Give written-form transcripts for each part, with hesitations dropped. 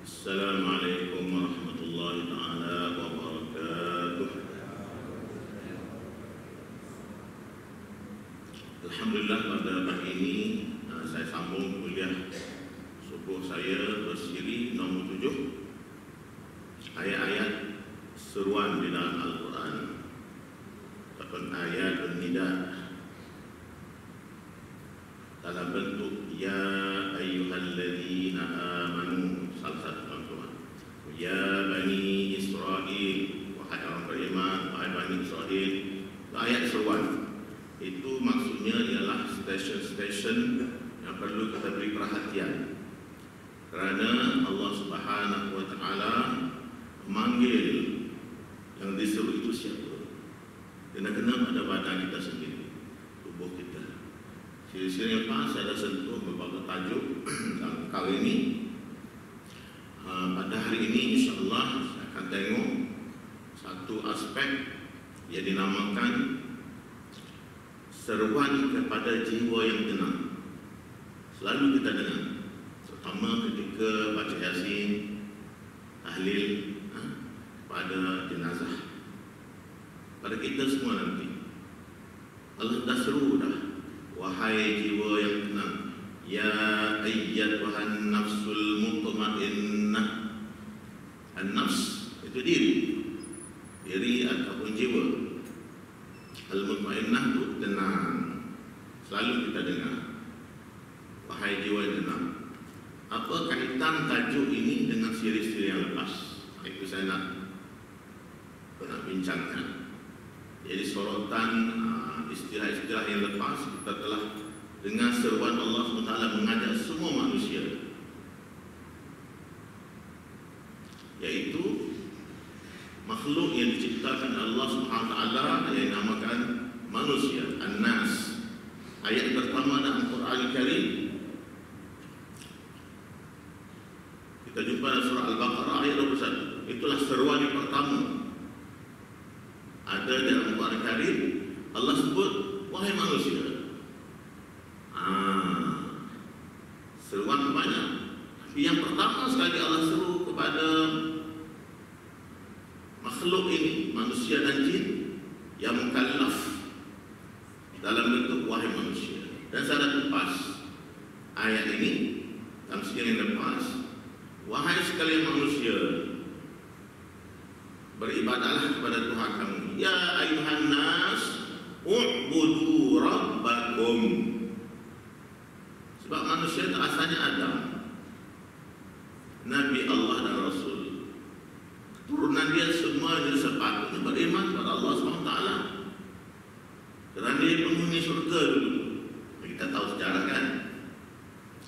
Assalamualaikum warahmatullahi taala wabarakatuh. Alhamdulillah pada pagi ini saya sambung kuliah subuh saya bersiri nombor 7, ayat-ayat seruan di dalam Al-Quran ataupun ayat nida dalam bentuk ya ayyuhalladzina amanu, salah satu Al-Quran, ya bani Israel, wahai orang beriman, wahai bani Israel. Ayat seruan itu maksudnya ialah stesen-stesen yang perlu kita beri perhatian, kerana Allah Subhanahu wa taala memanggil yang disuruh itu siapa. Kena-kena pada badan kita sendiri, tubuh kita. Siri-siri lepas saya dah sentuh beberapa tajuk dalam kali ini. Pada hari ini insyaAllah saya akan tengok satu aspek yang dinamakan seruan kepada jiwa yang tenang. Selalu kita dengar, terutama ketika baca Yasin, tahlil pada jenazah, pada kita semua nanti. Allah dah seru dah, wahai jiwa yang tenang, ya ayyatuhan nafsul mutmainnah. An-nafs itu diri ataupun jiwa. Al-mutmainnah itu tenang. Selalu kita dengar, wahai jiwa yang tenang. Apa kaitan tajuk ini dengan siri-siri yang lepas? Itu saya nak bincangkan. Jadi sorotan istilah-istilah yang lepas, kita telah dengan seruan Allah SWT mengajak semua manusia, yaitu makhluk yang diciptakan Allah SWT yang dinamakan manusia, An-Nas. Ayat pertama dalam Quran Al-Karim kita jumpa dalam surah Al-Baqarah ayat 21. Itulah seruan yang pertama. Ada dalam Quran Al-Karim Allah sebut wahai manusia. Seruan banyak, tapi yang pertama sekali Allah seru kepada makhluk ini, manusia dan jin yang mukallaf, dalam bentuk wahai manusia. Dan saya dah kupas ayat ini dalam siri yang lepas. Wahai sekalian manusia, beribadahlah kepada Tuhan kamu. Ya ayuhan nas, u'budu rabbakum. Sebab manusia itu asalnya Adam, Nabi Allah dan Rasul. Turunan dia semua dia sepatutnya beriman kepada Allah SWT, kerana dia penghuni surga dulu. Kita tahu sejarah kan,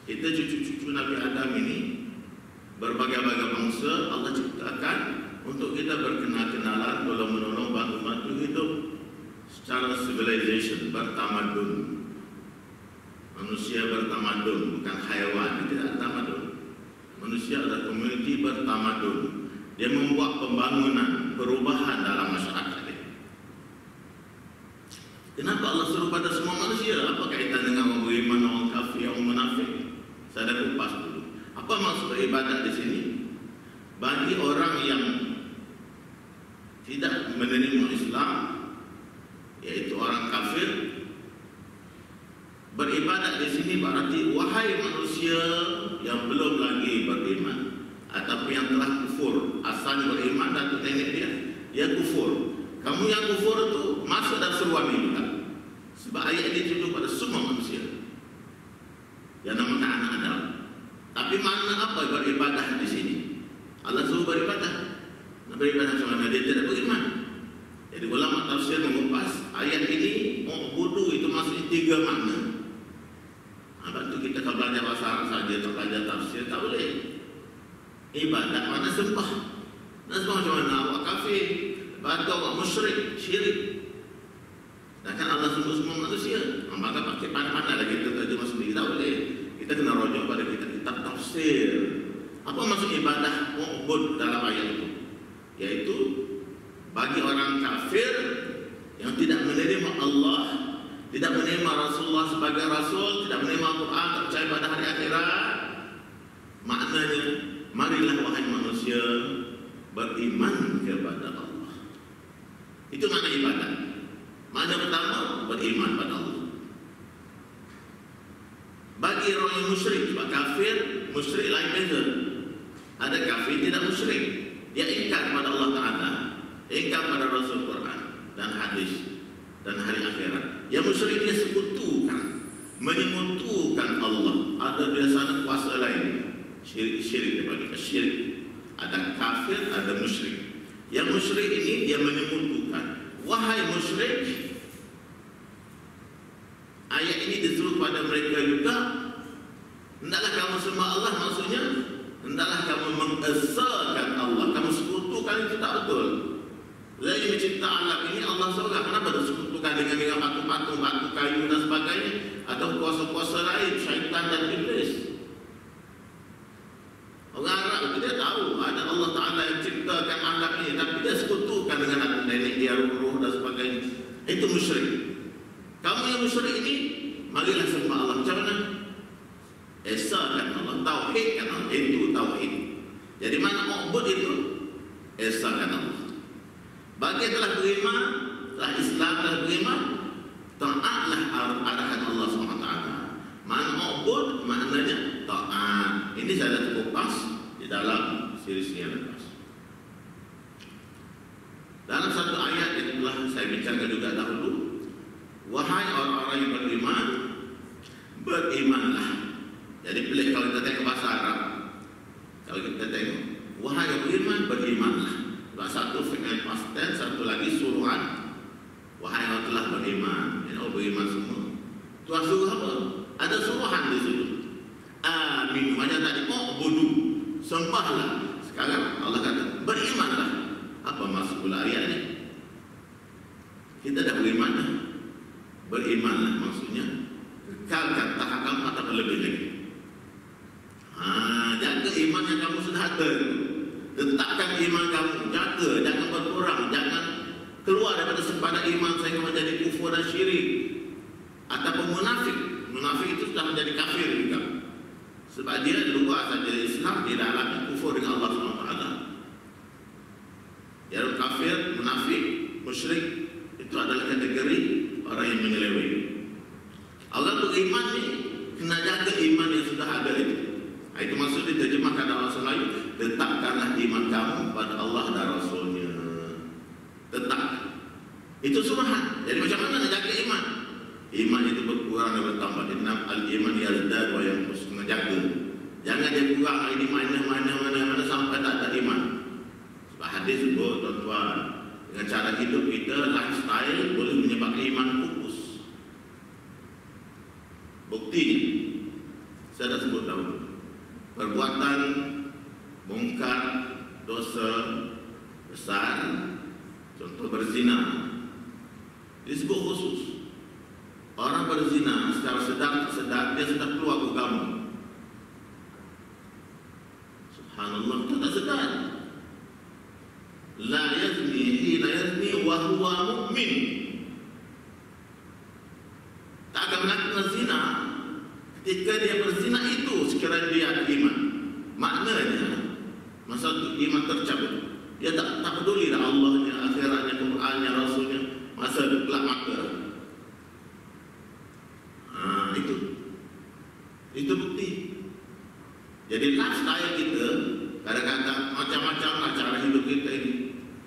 kita cucu-cucu Nabi Adam ini berbagai-bagai bangsa Allah ciptakan untuk kita berkenal-kenalan, tolong-menolong, bantu-bantu hidup secara civilization, bertamadun. Manusia bertamadun, bukan haiwan, tidak tamadun. Manusia adalah komuniti bertamadun. Dia membuat pembangunan, perubahan dalam masyarakat dia. Kenapa Allah suruh pada semua manusia? Apa kaitan dengan orang beriman, orang kafir, orang munafik? Saya dah kupas dulu. Apa maksud ibadat di sini? Bagi orang yang tidak menerima Islam, yaitu orang kafir, beribadat di sini berarti wahai manusia yang belum lagi beriman ataupun yang telah kufur. Asalnya beriman dan nenek dia kufur. Kamu yang kufur itu masuk dalam seruan ini kan? Sebab ayat ini dituju pada semua manusia yang namakan anak Adam. Tapi makna apa beribadah di sini? Allah suruh beribadah. Nak beribadah macam mana? Dia tidak beriman. Jadi ulama tafsir mengupas ayat ini, u'budu itu maksudnya 3 makna. Lepas itu kita kalau belajar bahasa Arab saja, tak belajar tafsir, tak boleh. Ibadat mana sembah. Nak sembah macam mana? Awak kafir, batu awak musyrik, syirik. Sedangkan Allah sebut semua manusia. Maka pakai pandai-pandai lagi kita terjemah sendiri, tak boleh. Kita kena rujuk pada kitab tafsir. Apa maksud ibadah mu'bud dalam ayat itu? Yaitu bagi orang kafir yang tidak menerima Allah, tidak menerima Rasulullah sebagai Rasul, tidak menerima Al-Quran, tak percaya pada hari akhirat, maknanya marilah wahai manusia beriman kepada Allah. Itu makna ibadat. Makna pertama, beriman pada Allah. Bagi orang yang musyrik, sebab kafir, musyrik lain beza. Ada kafir tidak musyrik, dia ingkar kepada Allah Ta'ala, ingkar pada Rasul Quran dan hadis dan hari akhirat. Yang musyrik dia sekutukan, menyekutukan Allah. Ada biasanya kuasa lain, syirik daripada syirik. Ada kafir, ada musyrik. Yang musyrik ini dia menyekutukan. Wahai musyrik, ayat ini disuruh pada mereka juga, hendaklah kamu sembah Allah, maksudnya hendaklah kamu mengesahkan Allah. Kamu sekutukan itu tak betul. Lain mencipta alam ini Allah seorang. Kenapa disekutukan dengan patung-patung, batu kayu dan sebagainya, atau kuasa-kuasa lain, syaitan dan iblis? Orang Arab itu dia tahu ada Allah Ta'ala yang ciptakan alam ini, tapi dia sekutukan dengan anak nenek dia, ruh dan sebagainya. Itu musyrik. Kamu yang musyrik ini, marilah sembah Allah. Macam mana? Esahkan Allah, tauhidkan Allah. Itu tauhid. Jadi mana ma'bud itu? Esahkan Allah. Bagi yang telah beriman, telah Islam, telah beriman, taatlah arahan Allah SWT. Mana ma'bud, maknanya taat. Ini saya dah kupas di dalam series yang lepas. Dalam satu ayat yang telah saya bincangkan juga dahulu, wahai orang-orang yang beriman, berimanlah. Jadi pelik kalau kita tengok bahasa Arab. Kalau kita tengok, wahai yang beriman, berimanlah. Satu fi'il past tense, satu lagi suruhan. Wahai yang telah beriman, ini orang beriman semua. Tuhan suruh apa? Ada suruhan di situ. Amin. Macam tadi, budu, sembahlah. Sekarang Allah kata, berimanlah. Apa maksud pula ayat ini? Kita dah beriman dah. Berimanlah maksudnya kekalkan tahap kamu atau lebih lagi. Jaga iman yang kamu sudah ada. Tetapkan iman kamu, jaga, jangan berkurang, jangan keluar daripada sempadan iman sehingga menjadi kufur dan syirik ataupun munafik. Munafik itu sudah menjadi kafir juga. Sebab dia luar saja Islam, di dalamnya kufur dengan Allah SWT. Yang kafir, munafik, musyrik itu adalah kategori orang yang menyeleweng. Orang beriman ni kena jaga iman yang sudah ada itu. Itu maksud diterjemahkan dalam bahasa Melayu, tetapkanlah iman kamu pada Allah dan Rasulnya. Tetap. Itu suruhan. Jadi macam mana nak jaga iman? Iman itu berkurang dan bertambah. Innam al-iman yazdad wa yanqus. Kena jaga. Jangan dia kurang ini mana sampai tak ada iman. Sebab hadis sebut tuan-tuan, dengan cara hidup kita, lifestyle boleh menyebabkan iman pupus. Buktinya, saya dah sebut dahulu. Perbuatan mungkar, dosa besar, contoh berzina, disebut khusus. Orang berzina secara sedar dia sudah keluar agama. Subhanallah, itu tak sedar. La yazni hina yazni wa huwa mu'min. Tak akan melakukan zina ketika dia berzina itu sekiranya dia ada iman. Maknanya masa itu iman tercabut. Dia tak peduli dah Allahnya, akhiratnya, Qurannya, Rasulnya. Masa itu gelap mata. Itu bukti. Jadi lifestyle kita kadang-kadang macam-macam lah cara hidup kita ini.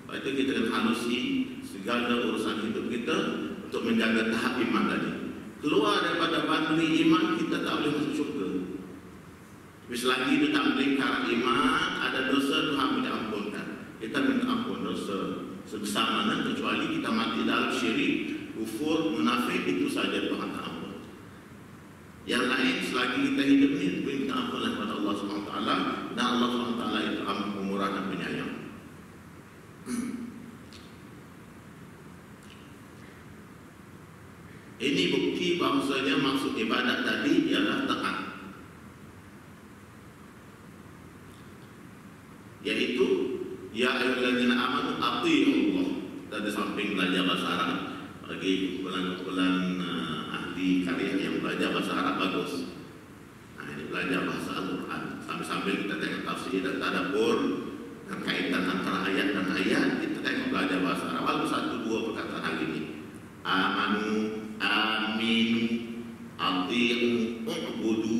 Lepas itu kita akan halusi segala urusan hidup kita untuk menjaga tahap iman tadi. Keluar daripada bandri iman, kita tak boleh masuk syurga. Tapi selagi itu tak melingkar iman, ada dosa Tuhan minta ampunkan. Kita minta ampun dosa sebesar mana, kecuali kita mati dalam syirik, kufur, munafik, itu saja Tuhan tak ampun. Yang lain selagi kita hidup ni, minta ampunlah kepada Allah SWT, dan Allah SWT itu amat pemurah dan penyayang. Ini bukti bahawasanya maksud ibadat tadi ialah taat, yaitu ya ayyuhallazina amanu athi'ullah. Dan di samping belajar bahasa Arab, bagi kumpulan-kumpulan ahli karya yang belajar bahasa Arab bagus. Ini belajar bahasa Al-Quran sambil-sambil kita tengok tafsir dan tadabbur, antara ayat dan ayat, kita tengok belajar bahasa Arab. Walaupun satu dua perkataan hari ini, amanu, aminu, ati'u, u'budu,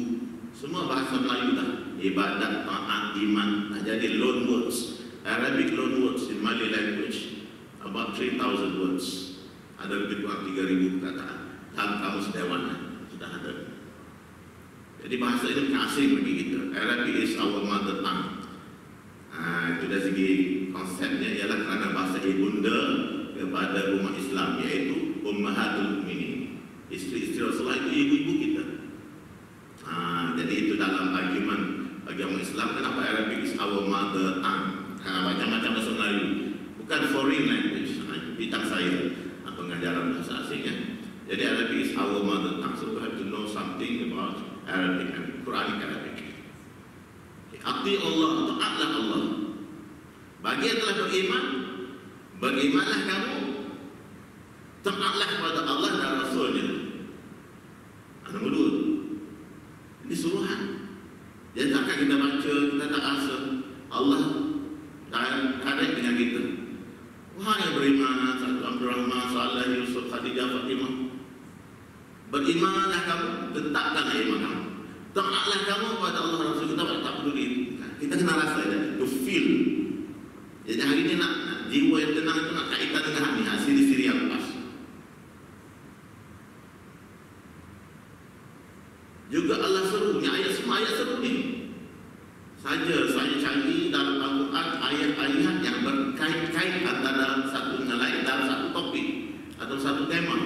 semua bahasa Melayu dah. Ibadat, taat, iman. Nah, jadi loan words, Arabic loan words in Malay language, about 3,000 words. Ada lebih kurang 3,000 perkataan. Dalam kamus Dewan sudah ada. Jadi bahasa ini bukan asing bagi kita. Arabic is our mother tongue. Itu dari segi konsepnya ialah kerana bahasa ibunda kepada umat Islam, iaitu Ummahatul Mukminin. Isteri-isteri Rasulullah itu ibu-ibu kita. Jadi itu dalam argument bagi umat Islam, kenapa Arabic is our mother tongue. Macam-macam bahasa Melayu, bukan foreign language, bidang saya pengajaran bahasa asingnya. Jadi Arabic is our mother tongue, so we have to know something about Arabic and Quranic Arabic. Ati Allah, taatlah Allah. Bagi yang telah beriman, berimanlah kamu, taatlah kepada Allah dan Rasulnya. Nombor 2, ini suruhan. Jadi takkan kita baca, kita tak rasa Allah ada dengan kita. Wahai yang beriman, satu Abdul Rahman, Saleh, Yusuf, Khadijah, Fatimah, berimanlah kamu, tetapkanlah iman kamu. Taatlah kamu kepada Allah dan Rasul. Kita tak peduli. Kita kena rasa ya, to feel. Jadi hari ini nak jiwa yang tenang itu nak kaitan dengan hati, siri-siri yang pas. Juga Allah seru, ni ayat semua ayat seru ni. Saja saya cari dalam Al-Quran ayat-ayat yang berkait-kait antara satu dengan lain dalam satu topik atau satu tema,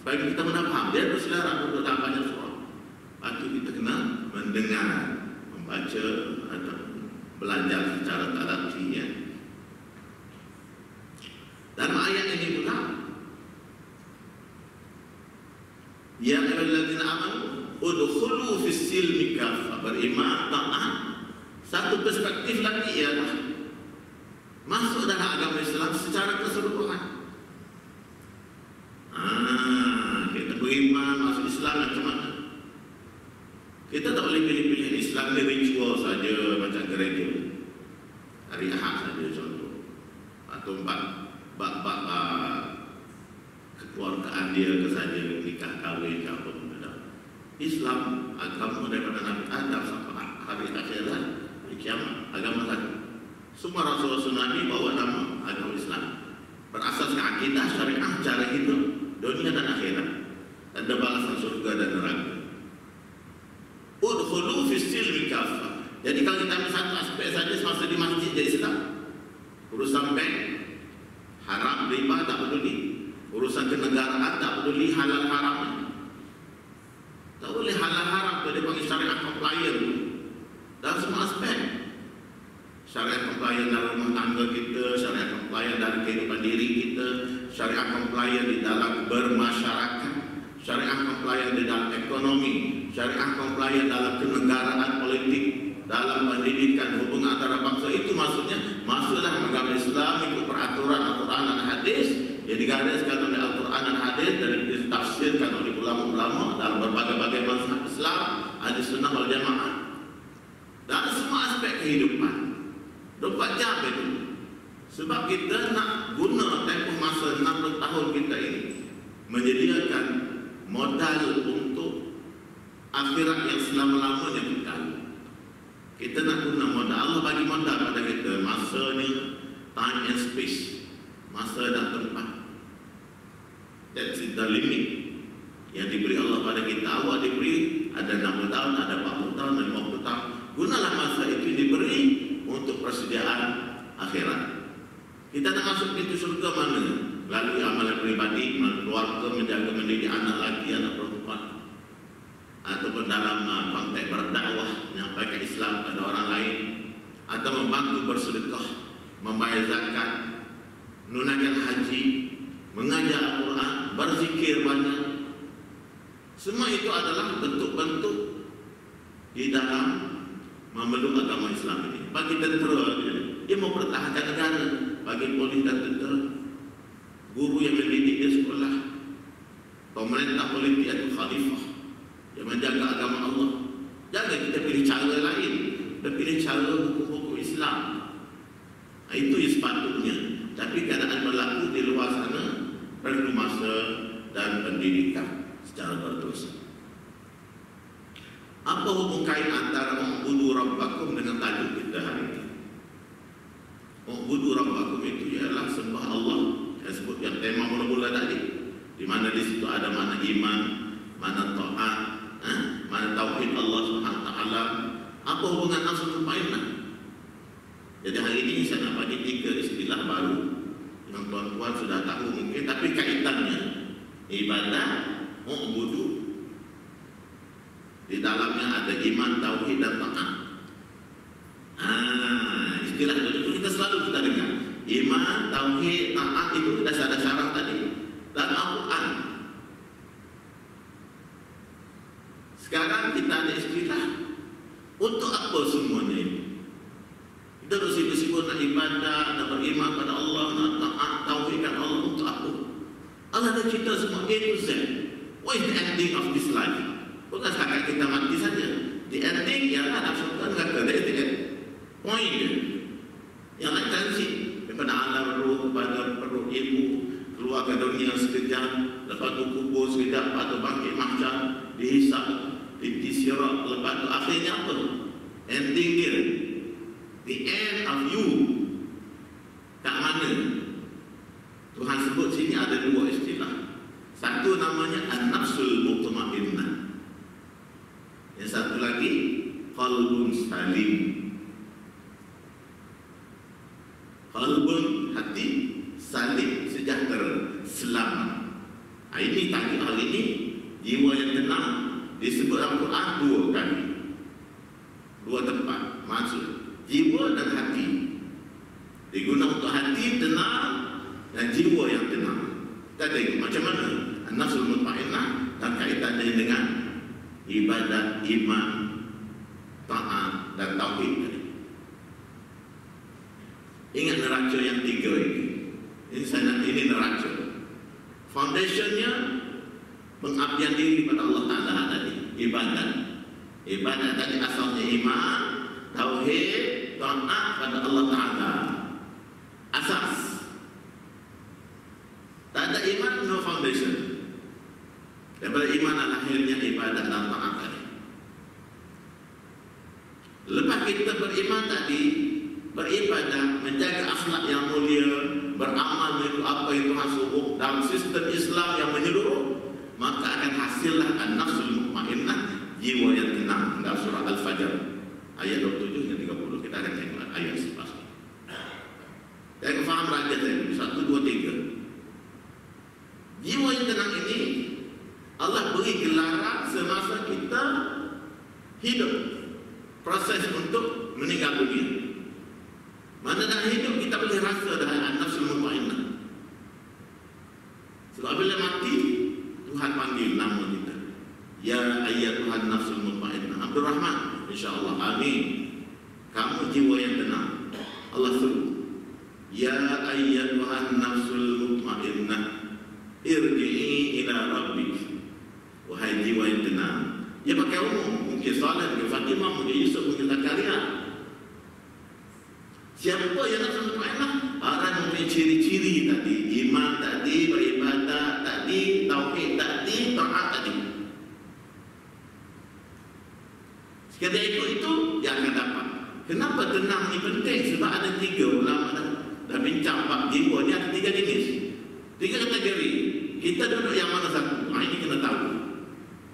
supaya kita faham. Dia berselera untuk dalam banyak surah. Patut kita kena mendengar, membaca atau belajar secara taratinya. Dalam ayat ini pula, ya ayyuhalladzina amanu udkhulu fis silmi kaffah, beriman taat. Satu perspektif lagi ialah masuk dalam agama Islam secara keseluruhan. Kita beriman masuk Islam macam mana? Kita tak boleh pilih-pilih. Islam ni ritual saja, macam gereja hari Ahad saja contoh, atau bab kekeluargaan dia ke saja, nikah kahwin ke apa pun. Islam agama daripada Nabi Adam sampai hari akhirat, hari kiamat, agama satu. Semua Rasul-Rasul Nabi bawa nama agama Islam, berasaskan akidah, syariah, cara hidup dunia dan akhirat. Ada balasan surga dan neraka. Udkhulu fis silmi kaffah. Jadi kalau kita ambil satu aspek saja semasa di masjid jadi Islam, urusan bank haram, riba tak peduli, urusan kenegaraan tak peduli, halal haram tak boleh, halal haram tu dia panggil syariah compliant dalam semua aspek. Syariah compliant dalam rumah tangga kita, syariah compliant dalam kehidupan diri kita, syariah compliant di dalam bermasyarakat, syariah compliant di dalam ekonomi, syariah compliant dalam kenegaraan politik, dalam pendidikan, hubungan antara bangsa. Itu maksudnya masuklah agama Islam ikut peraturan Al-Quran dan Hadis yang digariskan oleh Al-Quran dan Hadis dan ditafsirkan oleh ulama-ulama dalam berbagai-bagai mazhab Islam, Ahli Sunnah wal Jamaah, dalam semua aspek kehidupan 24 jam itu. Sebab kita nak guna tempoh masa 60 tahun kita ini menyediakan modal untuk akhirat yang selama-lamanya kekal. Kita nak guna modal. Allah bagi modal pada kita, masa ni, time and space, masa dan tempat. That's the limit yang diberi Allah pada kita. Awak diberi ada 60 tahun, ada 40 tahun, ada 50 tahun. Gunalah masa itu diberi untuk persediaan akhirat. Kita nak masuk pintu surga mana? Melalui amalan pribadi, keluarga, menjaga mendidik anak lelaki, anak perempuan, ataupun dalam konteks berdakwah, menyampaikan Islam kepada orang lain, atau membantu bersedekah, membayar zakat, menunaikan haji, mengajar Al-Quran, berzikir banyak. Semua itu adalah bentuk-bentuk di dalam memeluk agama Islam ini. Bagi tentera, dia mau pertahankan negara. Bagi polis dan tentera, guru yang mendidik di sekolah, pemerintah politik atau khalifah yang menjaga agama Allah. Jangan kita pilih cara lain, kita pilih cara hukum-hukum Islam. Itu yang sepatutnya. Tapi keadaan berlaku di luar sana perlu masa dan pendidikan secara berterus. Apa hubung kait antara U'budu Rabbakum dengan tajuk kita hari ini? U'budu Rabbakum itu ialah sembah Allah yang sebut yang tema mula-mula tadi, di mana di situ ada mana iman, mana taat, mana tauhid Allah Subhanahu wa taala. Apa hubungan nafsu mutmainnah? Jadi hari ini saya nak bagi 3 istilah baru yang tuan-tuan sudah tahu mungkin, tapi kaitannya ibadah, u'budu, di dalamnya ada iman, tauhid dan taat. Istilah itu kita selalu kita dengar. Iman, tauhid, taat itu dasar-dasar tadi dan Al-Quran. Sekarang kita ada istilah untuk apa semuanya ini? Kita bersibuk-sibuk nak ibadah, nak beriman pada Allah, nak taat, tauhidkan Allah untuk apa? Allah dah cerita semua A to Z. What is the ending of this life? Bukan setakat kita mati saja. The ending ialah nak syurga neraka. That is the end point dia. Yang nak transit daripada alam roh kepada perut ibu, keluar ke dunia sekejap, lepas tu kubur sekejap, lepas tu bangkit mahsyar, dihisap, disirat, lepas tu akhirnya apa? Ending dia. The end of you. Kat mana? Tuhan sebut sini ada 2 istilah. Satu namanya an-nafsul mutmainnah. Yang satu lagi qalbun salim. Qalbun, hati, salim, sejahtera, selamat. Ini tajuk hari ini, jiwa yang tenang, disebut dalam Quran 2 kali, 2 tempat. Maksud jiwa dan hati digunakan untuk hati tenang dan jiwa yang tenang. Kita tengok macam mana an-nafsul mutmainnah dan kaitannya dengan ibadat, iman, taat dan tauhid tadi. Ingat neraca yang 3 ini. Ini neraca. Foundationnya pengabdian diri pada Allah Ta'ala tadi, ibadat. Ibadat tadi asalnya iman, tauhid, taat pada Allah Ta'ala. Asas. Tak ada iman, no foundation. Daripada iman lahirnya ibadat dan taat tadi. Lepas kita beriman tadi, beribadah, menjaga akhlak yang mulia, beramal mengikut apa yang Tuhan suruh dalam sistem Islam yang menyeluruh, maka akan hasillah an-nafsul mutmainnah, jiwa yang tenang. Dalam surah Al-Fajr ayat 27 dan 30 kita akan tengok ayat sepas. Dan faham raja tadi 1, 2, 3. Jiwa yang tenang ini Allah beri gelaran semasa kita hidup, proses untuk meninggal dunia. Mana dah hidup kita boleh rasa dah an-nafsul mutmainnah. Sebab bila mati Tuhan panggil nama kita, ya ayyatuhan nafsul mutmainnah Abdul Rahman, insya-Allah, amin. Kamu jiwa yang tenang. Allah suruh, ya ayyatuhan nafsul mutmainnah irji'i ila rabbik. Wahai jiwa yang tenang. Dia pakai umum, mungkin Saleh, mungkin Fatimah, mungkin Yusuf, mungkin Zakaria. Siapa yang nafsul mutmainnah? Orang mempunyai ciri-ciri tadi, iman tadi, beribadah tadi, tauhid tadi, taat tadi. Sekadar itu yang akan dapat. Kenapa tenang ni penting? Sebab ada 3 ulama dah bincang bab jiwa ni, ada 3 jenis, 3 kategori. Kita duduk yang mana satu? Ini kena tahu.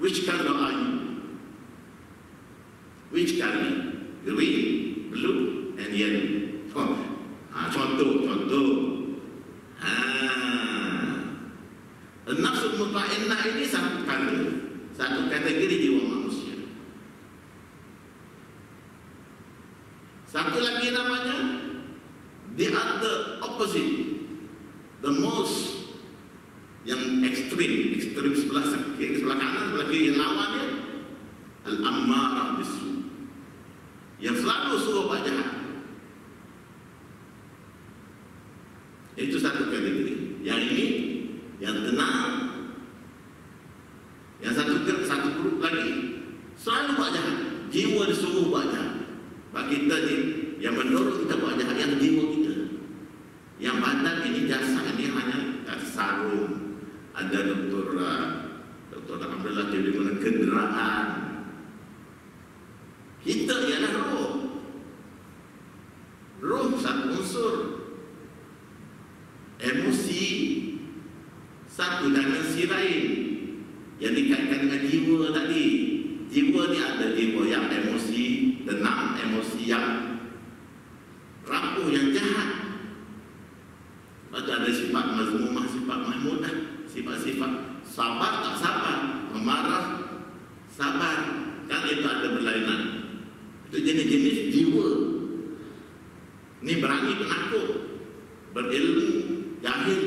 Which color are you? Which color? Green, blue, and yellow. Contoh. Nafsul mutmainnah ini satu kategori jiwa manusia. Satu lagi namanya the other opposite, the most yang ekstrim sebelah kanan, sebelah kiri, yang lawannya al-ammarah bisu, yang selalu suruh buat jahat. Itu satu kategori. Yang ini yang tenang. Yang satu grup lagi selalu buat jahat. Jiwa disuruh buat jahat. Bagi kita ni yang mendorong kita buat jahat yang jiwa kita. unsur. Emosi satu dimensi lain yang dikaitkan dengan jiwa tadi. Jiwa ni ada jiwa yang emosi tenang, emosi yang rapuh, yang jahat. Ada sifat mazmumah, sifat mahmudah, sifat-sifat sabar tak sabar, memarah sabar. Kan itu ada berlainan. Itu jenis-jenis jiwa. Ini berani penakut, berilmu, jahil,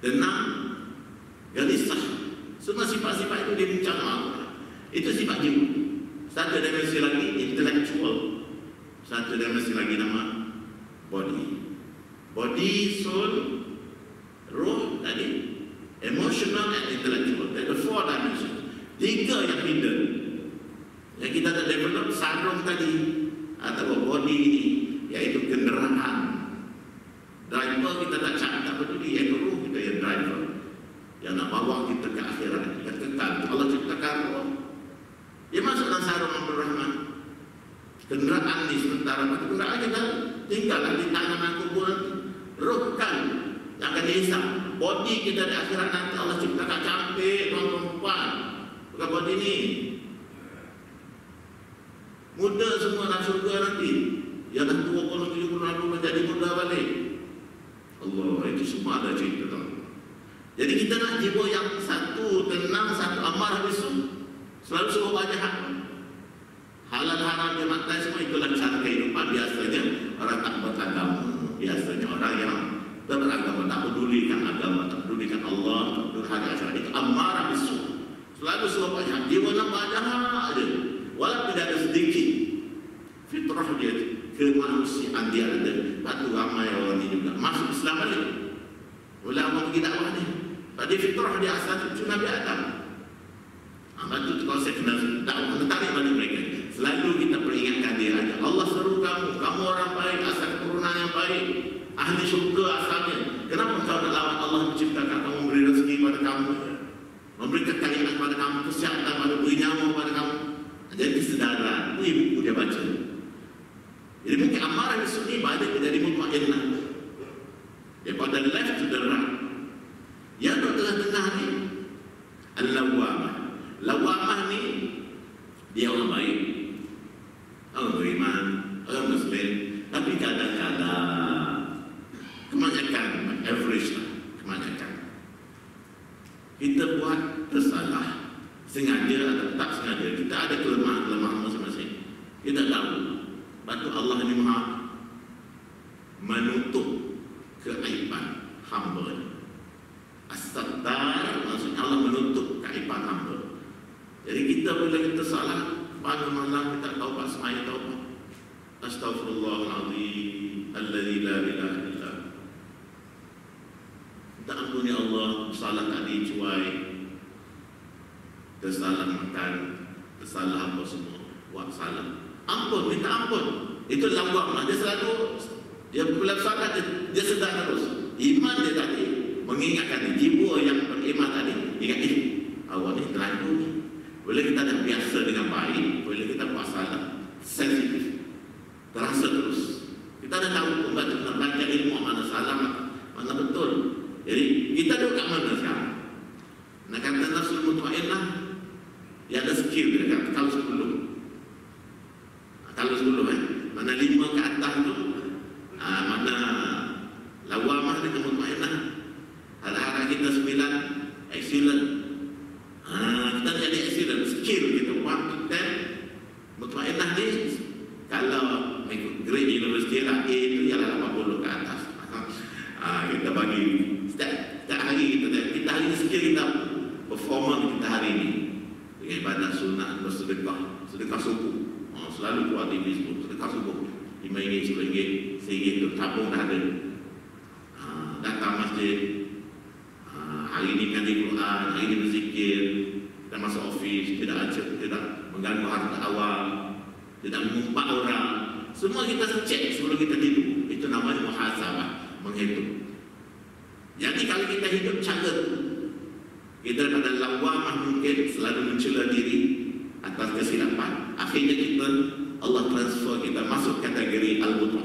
tenang, gelisah. Semua sifat-sifat itu dibincang Allah. Itu sifat jiwa. Satu dimensi lagi intellectual. Satu dimensi lagi nama body. Body, soul, roh tadi, emotional and intellectual. There are 4 dimensions. 3 yang hidden. Yang kita dah develop sarung tadi atau body ini, yaitu kenderaan. Driver kita tak peduli, yang roh kita yang driver, yang nak bawa kita ke akhirat, yang kekal. Allah ciptakan roh, dia masuk dalam sarung Abdul Rahman. Kenderaan ni sementara, kenderaan kita tinggal di tangan kubur. Roh kan yang akan dihisap. Body kita di akhirat nanti Allah ciptakan cantik, tuan-tuan. Bukan body ni. Muda semua nak surga nanti. Yang dah 20-70 tahun menjadi muda balik. Allah, itu semua ada cerita tu. Jadi kita nak jiwa yang satu tenang, satu amarah bisu. Selalu suruh wajah halal haram dia makan semua. Itulah cara kehidupan biasanya orang tak beragama. Biasanya orang yang beragama tak pedulikan agama, tak pedulikan Allah, tak pedulikan hari akhirat. Itu amarah bisu. Selalu suruh wajah. Jiwa nampak jahat aja. Walaupun tidak ada sedikit fitrah dia, kemanusiaan dia ada. Lepas ramai orang ini juga masuk Islam balik. Ulama pergi dakwah ni. Tadi fitrah dia asal cucu Nabi Adam. Lepas tu kalau saya kena dakwah, tarik balik mereka. Selalu kita peringatkan dia aja. Allah seru kamu orang baik, asal keturunan yang baik, ahli syurga asalnya. Kenapa kau nak lawan Allah menciptakan kamu, memberi rezeki pada kamu, memberi kekayaan pada kamu, kesihatan pada, beri nyawa pada kamu. Jadi kesedaran, ini buku dia baca. Jadi mungkin amarah di sini balik menjadi mutmainnah. Daripada left to the right. Yang di tengah-tengah ni al-lawamah. Lawamah ni dia orang baik, orang beriman, orang Muslim. Tapi kadang-kadang kebanyakan, average lah, kebanyakan kita buat tersalah, sengaja atau tak sengaja. Kita ada kelemahan masing-masing. Kita tahu. Batu Allah ini maha menutup keaiban hamba. As-sattar maksudnya Allah menutup keaiban hamba. Jadi kita bila kita salah, pada malam kita taubat, semaya taubat. Astaghfirullahaladzim alladzi la ilaha illa hu. Minta ampun ya Allah, salah tadi cuai, tersalah makan, tersalah apa semua, buat salah. Ampun, minta ampun. Itu lawamah. Dia selalu, dia bila salat dia sedar terus. Iman dia tadi mengingatkan jiwa yang beriman tadi, ingat ini awak ni terlalu ni. Bila kita dah biasa dengan baik, bila kita buat salah, sensitif, terasa terus. Kita dah tahu membaca ilmu mana salah, mana betul. Jadi kita duduk kat mana sekarang? Nak kata nafsul mutmainnah, dia ada skill dia kata kalau sebelum. Kalau sebelum mana 5 ke atas tu, mana lawamah dengan mutmainnah. Harap-harap kita 9, excellent. Kita jadi excellent, skill kita 1 to 10. Mutmainnah ni kalau ikut grade universiti lah, A tu ialah 80 ke atas. Kita bagi setiap hari kita hari ni skill kita, performa kita hari ni dengan ibadat sunat, bersedekah, sedekah subuh. Selalu buat di Facebook, sedekah subuh RM5, RM10, RM1 tu tabung dah ada. Datang masjid, hari ni ngaji Quran, hari ni berzikir, kita masuk office, tidak acak, tidak mengganggu harta awal, tidak mengumpat orang. Semua kita cek sebelum kita tidur. Itu namanya muhasabah, menghitung. Jadi kalau kita hidup cara tu, kita daripada lawamah mungkin selalu mencela diri atas kesilapan. Akhirnya kita, Allah transfer kita masuk kategori al-mutmainnah.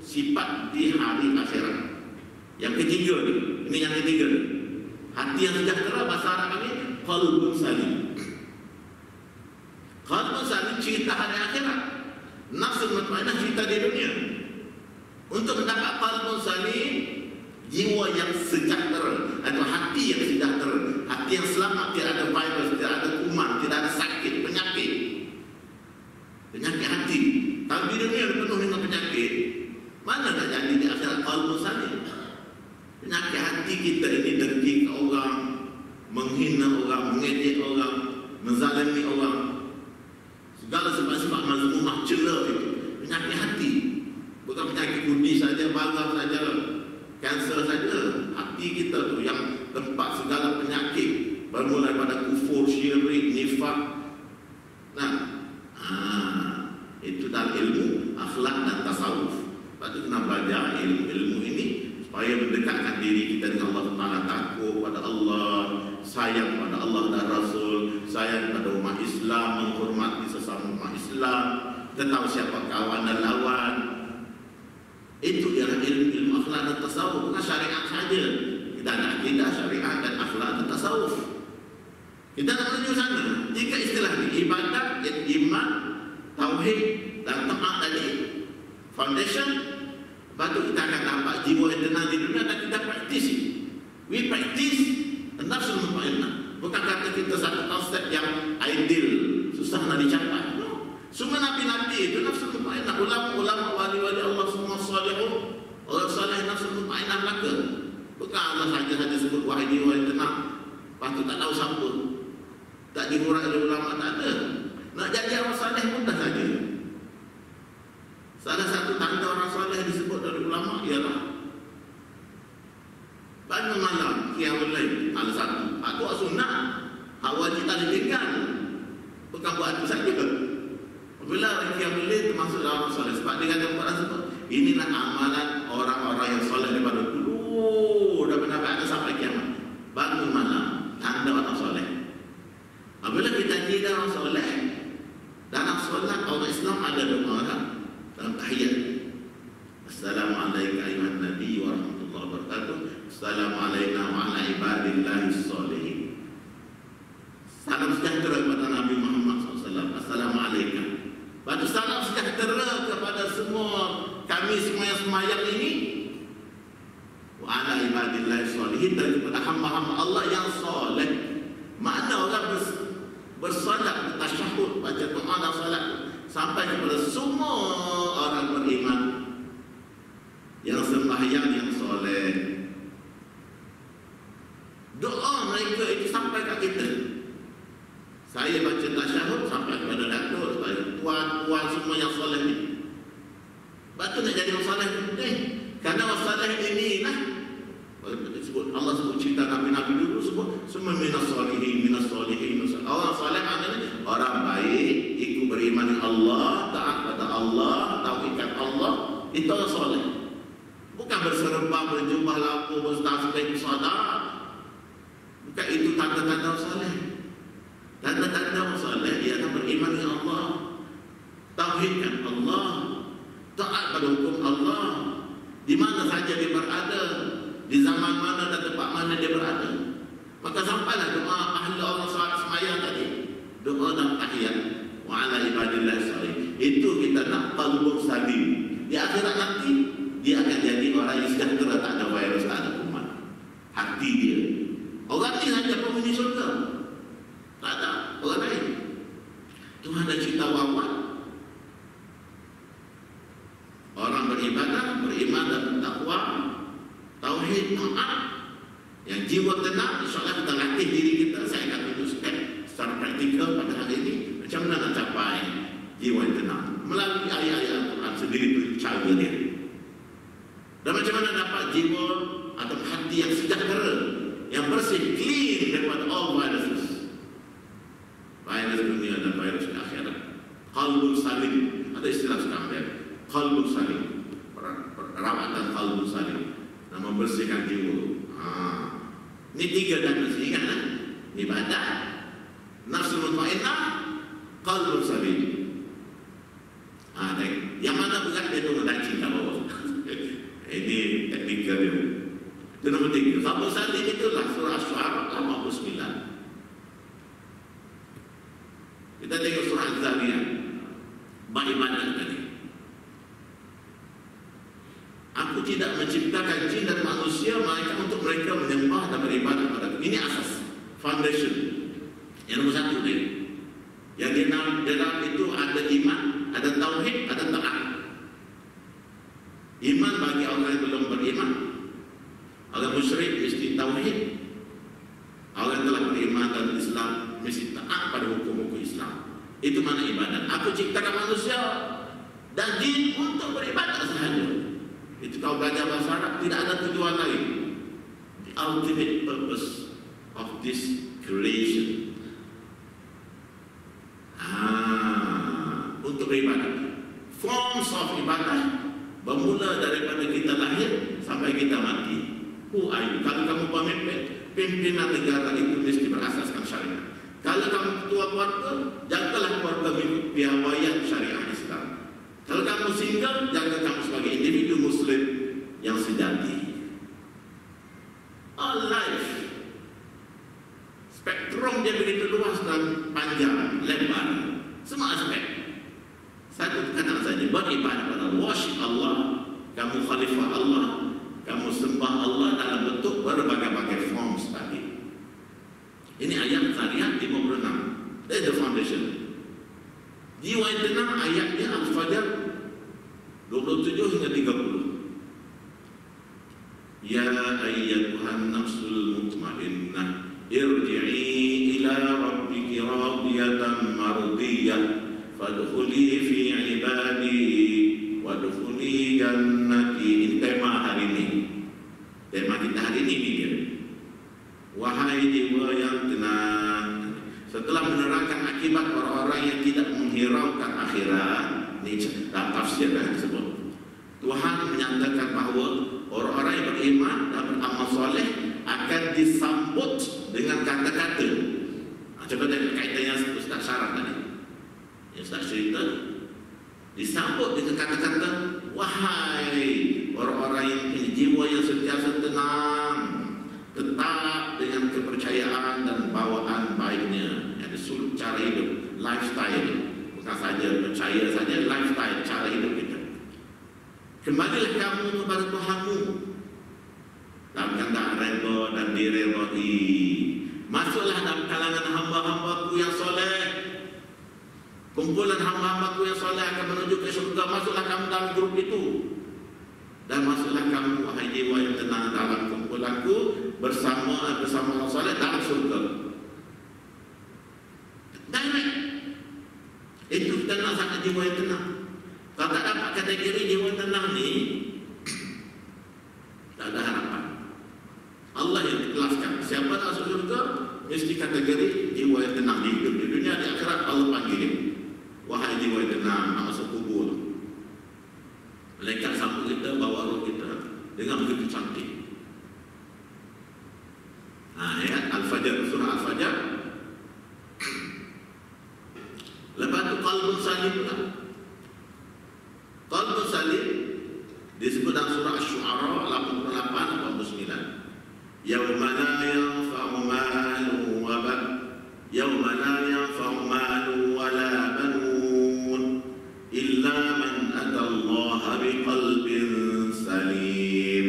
sifat di hari akhirat. Yang ketiga ni, ini yang ketiga ni. Hati yang sejahtera bahasa Arab ini qalbun salim. Qalbun salim cerita hari akhirat. Nafsul mutmainnah cerita di dunia. Untuk mendapat qalbun salim, jiwa yang sejahtera atau hati yang sejahtera, hati yang selamat, tidak ada virus, tidak ada kuman, tidak ada sakit, penyakit hati. Kalau di dunia penuh dengan penyakit, mana nak jadi di akhirat qalbun salim? Penyakit hati kita ini dengki ke orang, menghina orang, mengejek orang, menzalimi orang, segala sebab-sebab mazmumah celah itu penyakit hati. Bukan penyakit budi saja, bala saja, kanser saja. Hati kita tu yang tempat segala penyakit, bermula daripada kufur, syirik, nifak. Itu dalam ilmu akhlak dan tasawuf. Lepas tu kena belajar ilmu-ilmu ini supaya mendekatkan diri kita dengan Allah Taala, takut pada Allah, sayang pada Allah dan Rasul, sayang pada umat Islam, menghormati sesama umat Islam, kita tahu siapa kawan dan lawan. Itu ialah ilmu akhlak dan tasawuf, bukan syariat saja. Kita ada akidah, syariat dan akhlak dan tasawuf. Kita nak menuju sana. Tiga istilah ini, ibadat, iman, tauhid dan taat tadi, foundation. Lepas tu kita akan dapat jiwa yang tenang di dunia dan kita praktis. We practice nafsul mutmainnah. Bukan kata kita satu konsep yang ideal, susah nak dicapai. No. Semua nabi-nabi itu nafsul mutmainnah. Ulama-ulama, wali-wali Allah semua salihun. Orang salih nafsul mutmainnah belaka. Bukan Allah saja sebut wahai jiwa yang tenang. Lepas tu tak tahu siapa. Tak dimurai oleh ulama, tak ada. Nak jadi orang salih mudah saja. Salah satu tanda orang salih disebut oleh ulama ialah bangun malam, qiyamul lail, malam satu. Hak tu sunnah, hak wajib tak ditinggal. Bukan buat itu saja. Bila qiyamul lail termasuk dalam orang salih. Sebab dia kata orang sebut, inilah amalan orang-orang yang salih daripada dulu, daripada Nabi sampai kiamat. Bangun malam, tanda orang salih. Apabila kita jadi orang soleh, dalam solat orang Islam ada doa dalam tahiyat. Assalamualaikum ayuhan nabi wa rahmatullahi wa barakatuh. Assalamualaikum wa ala ibadillahi sholihin. Salam sejahtera kepada Nabi Muhammad SAW. Assalamualaikum. Batu salam sejahtera kepada semua kami semua yang semayang ini. Wa ala ibadillahi sholihin, dan kepada hamba-hamba Allah yang soleh. Makna orang bersolat, tasyahud, baca doa dan solat sampai kepada semua orang beriman yang sembahyang yang soleh. Doa mereka itu sampai ke kita. Saya baca tasyahud sampai kepada datuk, tuan-tuan semua yang soleh ni. Batu nak jadi orang soleh penting. Karena orang soleh ini lah, Allah sebut cerita Nabi-Nabi dulu sebut semua minas solihin. Orang soleh maknanya orang baik, ikut beriman dengan Allah, taat pada Allah, tauhidkan Allah, itu orang soleh. Bukan berserempak, berjubah lampu, bertasbih, bersolat. Bukan itu tanda-tanda orang soleh. Tanda-tanda orang soleh ialah beriman dengan Allah, tauhidkan Allah, taat pada hukum Allah, di mana saja dia berada, di zaman mana dan tempat mana dia berada. Maka sampailah doa ahli orang salat semayang tadi, doa dan tahiyat wa ala ibadillah sholihin. Itu kita nak qalbun salim. Di akhirat nanti dia akan jadi orang yang sejahtera, tak ada virus, tak ada kuman. Hati dia, orang ini hanya penghuni surga, tak ada orang lain. Tuhan dah cerita wawat orang beribadah, beriman dan bertakwa, tauhid, taat, yang jiwa tenang. InsyaAllah kita latih diri kita. Saya akan tunjukkan secara praktikal pada hari ini macam mana nak capai jiwa yang tenang melalui ayat-ayat Al-Quran sendiri. Itu cara dia. Dan macam mana dapat jiwa atau hati yang sejahtera, yang bersih, clean daripada all viruses, virus dunia dan virus akhirat. Qalbun salim, ada istilah sekarang dia, qalbun salim, perawatan qalbun salim, dan membersihkan jiwa. Ini tiga dimensi kan? Ibadah, nafsu mutmainnah, qalbun salim. Yang mana berat dia tu nak cinta bawah. Itu nombor 3. Qabl salim itulah surah Asy-Syu'ara 89. Kita tengok surah Az-Zariyat. Bab ibadat tadi. Aku tidak menciptakan jin dan manusia melainkan untuk mereka menyembah dan beribadat padaku. Ini asas, foundation. Yang nombor 1 ni. Yang di dalam itu ada iman, ada tauhid, ada taat. Iman bagi orang yang belum beriman. Orang musyrik mesti tauhid. Orang yang telah beriman dan Islam mesti taat pada hukum-hukum Islam. Itu mana ibadat. Aku ciptakan manusia dan jin untuk beribadat sahaja. Itu kalau belajar bahasa Arab, tidak ada tujuan lain. The ultimate purpose of this creation. Untuk beribadat. Forms of ibadah bermula daripada kita lahir sampai kita mati. Who are you? Kalau kamu pemimpin, pimpinan negara itu mesti berasaskan syariat. Kalau kamu ketua keluarga, jagalah keluarga mengikut piawaian syariat Islam. Kalau kamu single, jaga kamu sebagai individu Muslim yang sejati. All life, spektrum dia begitu luas dan panjang, lebar, semua aspek. Satu kata saja, beribadah pada Allah, worship Allah, kamu khalifah Allah, kamu sembah Allah dalam bentuk berbagai-bagai forms tadi. Ini ayat Zariyat 56. That's the foundation. Jiwa yang tenang ayatnya Al-Fajr 27 hingga 30. Ya ayyatuhan nafsul mutmainnah irji'i ila rabbiki radiyatan mardiyah fadkhuli fi ibadi wadkhuli jannati. Ini tema hari ini. Tema kita hari ini dia. Wahai jiwa yang tenang, setelah menerangkan akibat orang-orang yang tidak menghiraukan akhirat, ini dalam tafsir yang disebut, Tuhan menyatakan bahawa orang-orang yang beriman dan beramal soleh akan disambut dengan kata-kata. Coba tengok kaitannya Ustaz Syarah tadi. Yang Ustaz cerita, disambut dengan kata-kata, wahai orang-orang yang punya jiwa yang sentiasa tenang, tetap dengan kepercayaan dan bawaan baiknya, yang disebut cara hidup, lifestyle, bukan saja percaya saja, lifestyle, cara hidup kita. Kembalilah kamu kepada Tuhanmu dalam keadaan redha dan diredai. Masuklah dalam kalangan hamba-hambaku yang soleh. Kumpulan hamba-hambaku yang soleh akan menuju ke syurga. Masuklah kamu dalam grup itu. Dan masuklah kamu, wahai jiwa yang tenang, dalam kumpulanku bersama orang soleh dalam syurga. Direct. Itu tenang sangat jiwa yang tenang. Kalau tak dapat kategori jiwa yang tenang ni, tak ada harapan. Allah yang dikelaskan. Siapa nak masuk syurga, mesti kategori jiwa yang tenang di hidup. Di dunia, di akhirat Allah panggil dia. Wahai jiwa yang tenang, nak masuk kubur. Malaikat sambut kita, bawa roh kita dengan begitu cantik. Ayat Al-Fajr, surah Al-Fajr. Lepas tu qalbun salim pula. Qalbun salim disebut dalam surah Asy-Syu'ara 88-89. Yauma la yanfa'u malun wa ban, yauma la yanfa'u malun wa la banun illa man atallaha biqalbin salim.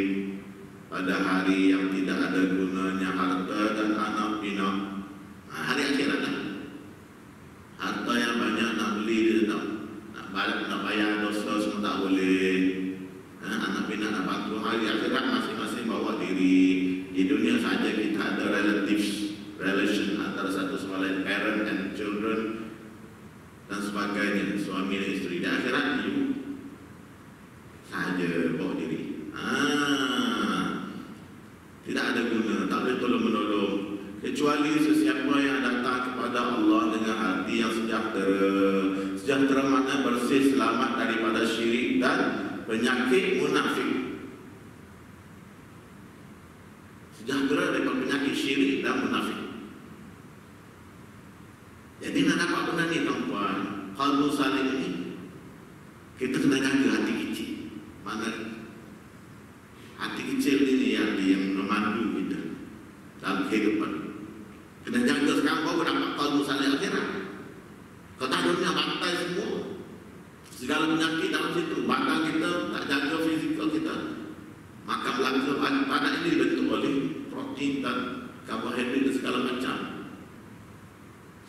Pada hari yang tidak ada gunanya harta dan anak pinak. Hari akhirat dah. Harta yang banyak nak beli dia nak bayar dosa semua tak boleh. Anak pinak nak bantu. Hari akhirat masing-masing bawa diri. Di dunia saja kita ada relation antara satu sama lain, parent and children dan sebagainya, suami dan isteri. Di akhirat you saja bawa diri. Tidak ada guna, tak boleh tolong-menolong kecuali sesiapa yang datang kepada Allah dengan hati yang sejahtera. Sejahtera makna bersih, selamat daripada syirik dan penyakit munafik. Sejahtera daripada penyakit syirik dan munafik. Jadi nak dapat benda ni tuan-tuan, qalbu salim ini kita kena jaga hati kecil. Mana hati kecil ini yang yang memandu kita dalam kehidupan. Kena jaga sekarang baru dapat qalbu salih akhirat. Kau tak dunia bantai semua, segala penyakit dalam situ. Badan kita tak jaga fizikal kita, maka belaka pada ini dibentuk oleh protein dan karbohidrat dan segala macam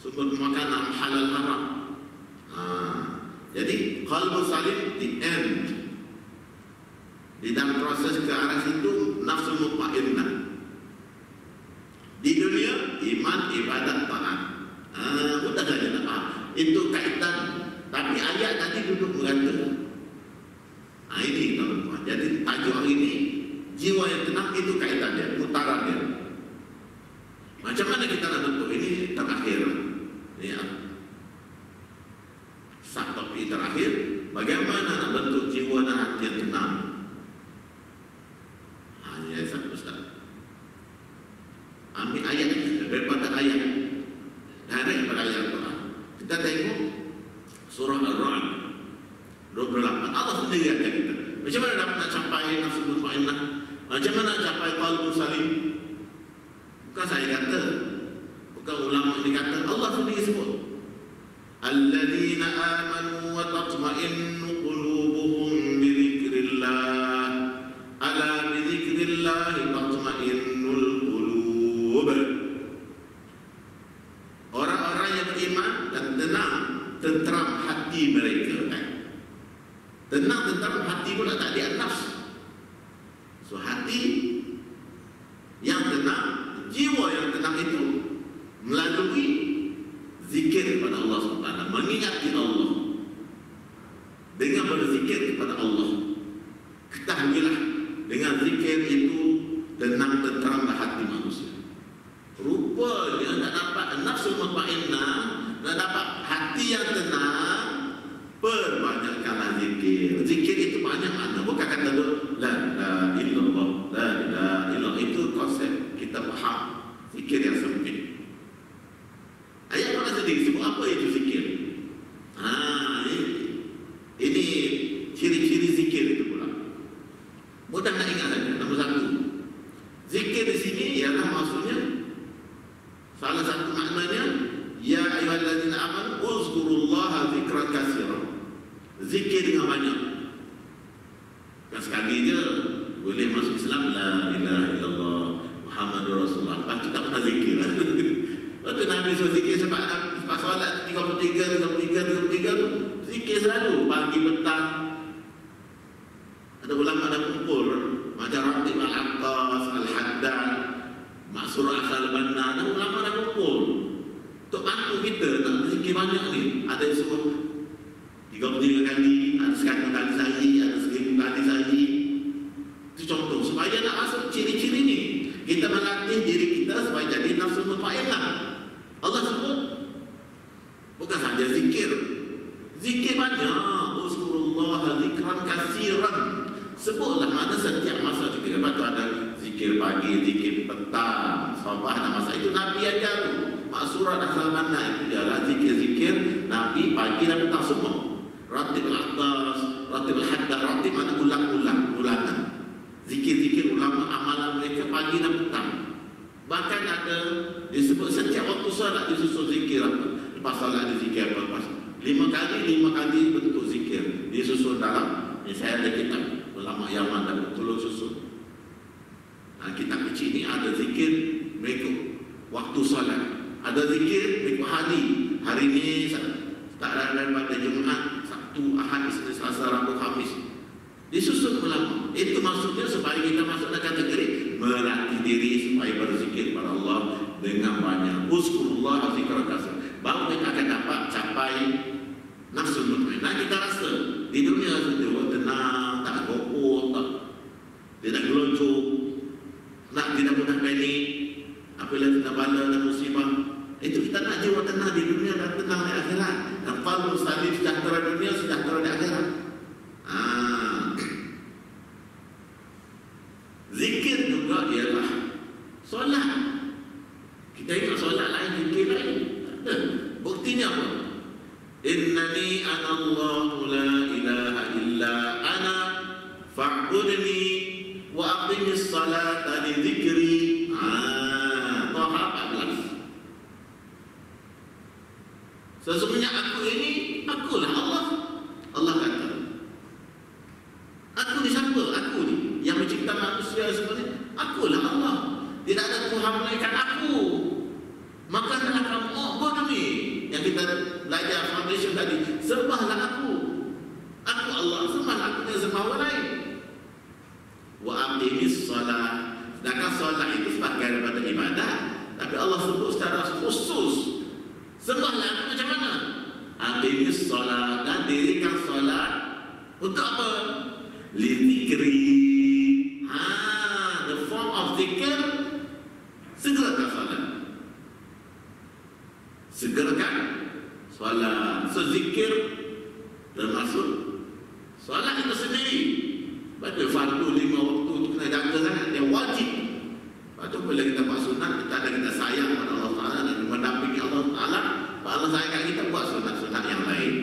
sumber makanan halal haram. Jadi qalbu salim the end. Di dalam proses ke arah situ nafsu mutmainnah. Di dunia iman, ibadat, taat. Mudah saja nak faham. Itu kaitan. Tapi ayat tadi duduk berkata. Ini tuan-tuan. Jadi tajuk hari ini jiwa yang tenang itu kaitan dia, putaran dia. Macam mana kita nak bentuk ini terakhir? Ya. Topik terakhir, bagaimana nak bentuk jiwa dan hati yang tenang? Hanya satu Ustaz. Ambil ayat daripada ayat, daripada ayat Quran. Kita tengok surah Al-Ra'd 28. Allah sendiri akan kita. Macam mana nak capai nafsu mutmainnah? Macam mana nak capai qalbu salim? Bukan saya kata, bukan ulama ini kata, Allah sendiri sebut. Alladzina amanu wa tatma'innu qulubuhum bi dzikrillah. Ala bi dzikrillah tatma'innul qulub. Orang-orang yang beriman dan tenang, tenteram hati mereka. Tenang, tenteram hati pula tak ada nafsu. So hati yang tenang, jiwa yang tenang itu melalui zikir kepada Allah SWT, mengingati Allah. Dengan berzikir kepada Allah, ketahuilah dengan zikir itu tenang tenteramlah hati manusia. Rupanya nak dapat nafsu mutmainnah, nak dapat hati yang tenang, perbanyakkanlah zikir. Zikir itu banyak makna. Bukan kata la ilaha illallah, la ilaha illallah. Itu konsep kita faham. Zikir yang sempit. Ayat Quran sendiri sebut apa itu zikir. Ini ciri-ciri zikir itu pula. Mudah nak ingat saja. Nombor satu, zikir di sini ialah maksudnya, salah satu maknanya, ya ayyuhalladzina amanu uzkurullaha dzikran katsiran. Zikir dengan banyak. Kan sekali je boleh masuk Islam, la ilaha illallah Muhammadur Rasulullah. Lepas tu tak pernah zikir. Lepas tu Nabi suruh zikir sebab solat 33 tu zikir selalu pagi petang. Ada ulama dah kumpul macam Ratib Al-Aqtas, Al-Haddad, Maksur Al-Banna, ada ulama dah kumpul untuk bantu kita nak zikir banyak ni. Ada yang suruh 33 kali, ada 100 kali sehari, ada 1000 kali sehari. Itu contoh supaya nak masuk ciri-ciri ni. Kita melatih diri kita supaya jadi nafsu mutmainnah. Allah sebut bukan saja zikir. Zikir banyak. Uzkurullah dzikran katsiran. Sebutlah mana setiap masa zikir. Lepas tu ada zikir pagi, zikir petang, sabah dan masa. Itu Nabi ajar tu. Maksurah dan Salmanah itu adalah zikir-zikir Nabi pagi dan petang semua. Ratib al-Aqtas, Ratib al-Haddad, Ratib mana ulang-ulang, ulangan. Zikir-zikir ulama amalan mereka pagi dan petang. Bahkan ada disebut setiap waktu salat disusul zikir apa. Lepas salat ada zikir apa. Lepas 5 kali bentuk zikir disusul dalam. Saya ada kitab ulama Yaman dan tolong susun. Kitab kecil ni ada zikir mereka waktu salat. Ada zikir mereka hari. Hari ni tak ada pada Jumaat, Sabtu, Ahad, Isnin, Selasa, Rabu, Khamis. Disusun ulama. Itu maksudnya supaya kita masuk dalam kategori melatih diri supaya berzikir kepada Allah dengan banyak. Uzkurullah dzikran katsiran. Baru kita akan dapat capai nafsu mutmainnah. Kita rasa di dunia itu tenang, tak gopoh, tidak gelojoh, tidak mudah panik apabila tidak bala dan musibah. Itu kita nak jiwa tenang di dunia dan tenang di akhirat. Dan qalbu salim, sejahtera dunia, sejahtera di akhirat. Zikir juga ialah solat. Kita ingat solat lain, zikir lain. Buktinya apa? Innani anallahu la ilaha illa ana fa'budni wa aqimis salata li dzikri. Taha 14. Sesungguhnya aku ini, akulah Allah. Allah kata, aku ni siapa? Aku ni yang mencipta manusia sebenarnya. Akulah Allah. Tidak ada Tuhan melainkan aku. Maka adalah kamu ubud ni yang kita belajar foundation tadi. Sembahlah aku. Aku Allah, sembahlah aku, dan sembah orang lain. Wa aqimis salat. Sedangkan solat itu sebagai daripada ibadah, tapi Allah sebut secara khusus, sembahlah aku macam mana? Aqimis salat, dan dirikan solat untuk apa? Li dzikri. The form of zikir, segerakan solat. Segerakan solat. So zikir termasuk solat itu sendiri. Betul, fardu 5 waktu itu kena jaga sangat, dia wajib. Lepas tu bila kita buat sunat, kita ada kita sayang pada Allah Ta'ala dan mendampingi Allah Ta'ala. Allah sayang kat kita buat sunat-sunat yang lain.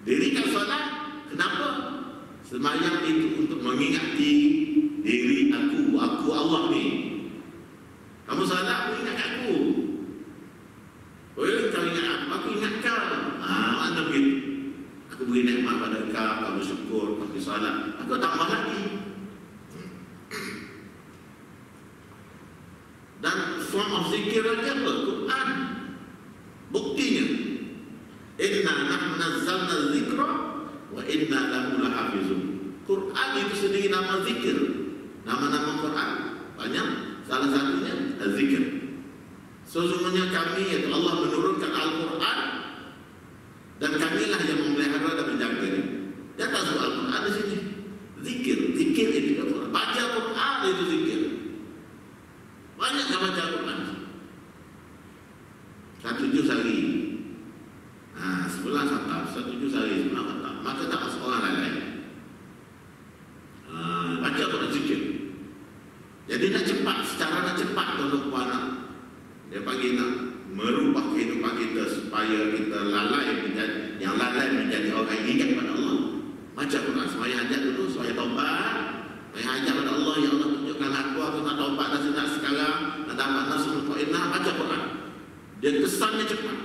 Dirikan solat, kenapa? Sembahyang itu untuk mengingati diri aku Allah ni. Kamu solat, aku ingat aku. Oh ya, kau ingat aku ingat kau. Mana begitu? Aku beri nikmat pada kau, kau bersyukur, kau pergi solat, aku tambah lagi. Dan form of zikir lagi apa? Quran. Buktinya, inna nahnu nazzalna dzikra wa inna lahu lahafizun. Quran itu sendiri nama zikir. Nama-nama Quran banyak, salah satunya zikir. Sesungguhnya kami, yaitu Allah, menurunkan Al-Quran, dan kamilah yang memelihara dan menjaganya. Dia tak sebut Al-Quran di sini. Zikir, zikir itu Al-Quran. Baca Al-Quran itu zikir. Banyak yang baca Al-Quran. 1 juz sehari. Sebulan khatam, 1 juz sehari, sebulan khatam. Maka tak masuk orang lain. Baca Al-Quran zikir. Jadi nak cepat, secara nak cepat tuan-tuan, dia bagi nak merubah kehidupan kita supaya kita lalai menjadi, yang lalai menjadi orang yang ingat pada Allah. Baca Quran, semaya hajat dulu, semaya taubat, semaya hajat pada Allah. Ya Allah, tunjukkan aku nak taubat dan senang sekarang, nak dapat nafsu mutmainnah. Baca Quran, dia kesannya cepat,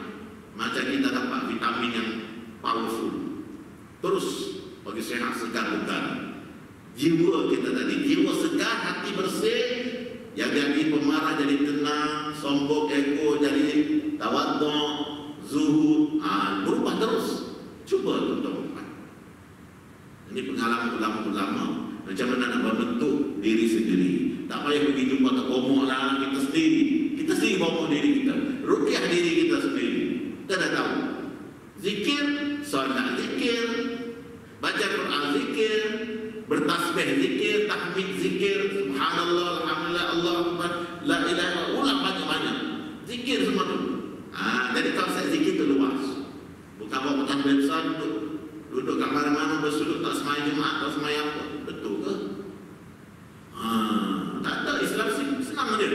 macam kita dapat vitamin yang powerful. Terus bagi sehat, segar, bugar jiwa kita tadi, jiwa segar, hati bersih. Yang jadi pemarah jadi tenang, sombong ego jadi tawadhu, zuhud, berubah terus. Cuba tuan-tuan. Ini pengalaman ulama-ulama macam mana nak membentuk diri sendiri. Tak payah pergi jumpa terkomok lah, kita sendiri bawa diri kita, rukyah diri kita sendiri. Kita dah tahu. Zikir, solat zikir, baca Quran zikir, bertasbih zikir, tahmid zikir, subhanallah, alhamdulillah, Allah Akbar, la ilaha illallah, ulang banyak-banyak. Zikir semua tu. Jadi konsep zikir tu luas. Bukan bawa tasbih besar, duduk kat mana-mana bersudut, tak semayang Jumaat, tak semayang apa. Betul ke? Tak ada. Islam senang dia.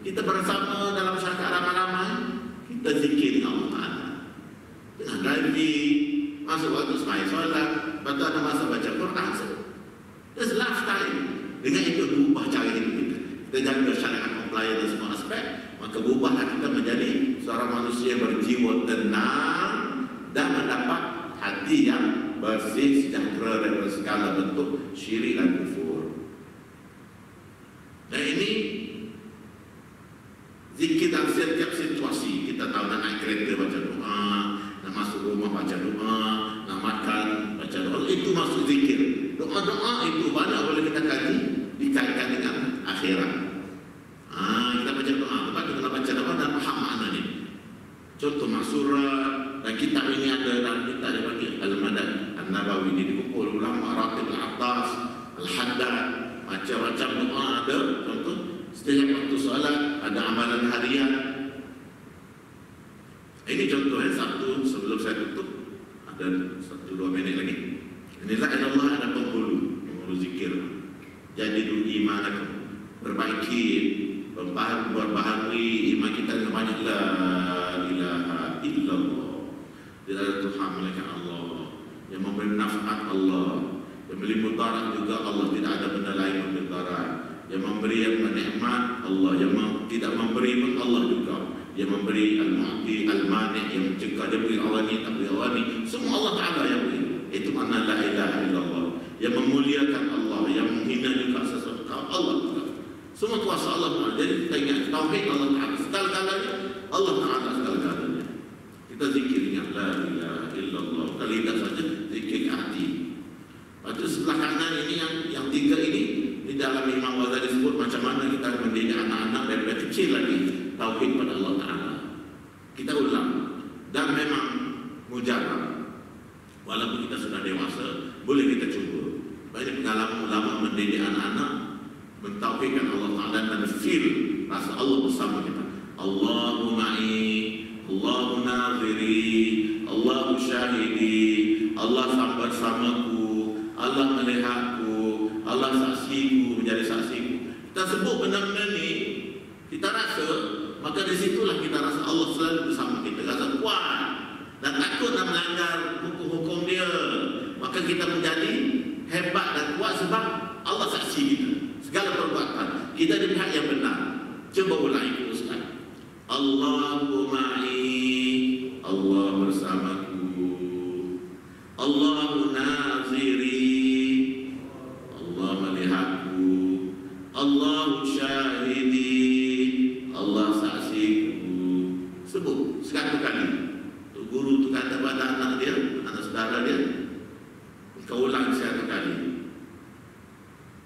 Kita bersama dalam masyarakat ramai-ramai, kita zikir dengan Allah Ta'ala. Dengan driving, masuk waktu semayang solat, lepas tu ada masa baca Quran. That's lifestyle. Dengan itu berubah cara hidup kita. Kita jaga syariat compliance dan semua aspek, maka berubahlah kita menjadi seorang manusia berjiwa tenang dan mendapat hati yang bersih, sejahtera dari segala bentuk syirik dan kufur. Dan ini zikir dalam setiap situasi. Kita tahu nak naik kereta baca doa, nak masuk rumah baca doa, nak makan baca doa. Itu masuk zikir. Doa-doa itu banyak boleh kita kaji, dikaitkan dengan akhirat. Kita baca doa, lepas itu kita baca doa dan faham makna ni. Contoh masurah, dan kitab ini ada dalam kitab dia panggil Al-Madad An-Nabawi, ini dikumpul ulama Ratib Al-Atas, Al-Haddad, macam-macam doa ada. Contoh, setiap waktu solat ada amalan harian. Ini contoh yang satu sebelum saya tutup, ada 1-2 minit lagi. Inilah Allah ada penghulu zikir. Jadi dulu iman aku perbaiki, berbaharui iman kita dengan banyak la ilaha illallah. Tidak ada Tuhan melainkan Allah, yang memberi naf'at Allah, yang memberi mudarat juga Allah. Tidak ada benda lain Allah. Yang tidak memberi pun Allah juga. Yang memberi Al-Mu'ti, Al-Mani', yang mencegah, dia beri Allah ni, tak beri Allah ni, semua Allah Ta'ala yang beri. Itu makna la ilaha illallah. Yang memuliakan Allah, yang menghina juga sesuatu Allah Ta'ala. Semua kuasa Allah Ta'ala. Jadi kita ingat tauhid Allah Ta'ala segala-galanya, Allah Ta'ala segala-galanya. Kita zikir ingat la ilaha illallah. Kita lihat saja zikir hati. Lepas itu sebelah kanan ini yang tiga ini di dalam Imam Ghazali disebut macam mana kita mendidik anak-anak dari kecil lagi tauhid pada Allah Ta'ala. Kita ulang dan memang mujarab. Walaupun kita sudah dewasa, boleh kita cuba. Banyak pengalaman ulama mendidik anak-anak mentauhidkan Allah Ta'ala dan feel rasa Allah bersama kita. Allahu ma'i, Allahu naziri, Allahu syahidi, Allah bersamaku, Allah melihatku, Allah saksiku, menjadi saksiku. Kita sebut benda-benda ni, kita rasa, maka di situlah kita rasa Allah selalu bersama kita, rasa kuat dan takut nak melanggar hukum-hukum dia. Maka kita menjadi hebat dan kuat sebab Allah saksi kita. Segala perbuatan kita di pihak yang benar. Cuba ulang itu Ustaz. Allahu ma'i, Allah bersamaku, Allahu naziri, Allah melihatku, Allahu syahidi, Allah saksiku. Sebut 100 kali. Guru tu kata pada anak dia, anak saudara dia, kau ulang 100 kali.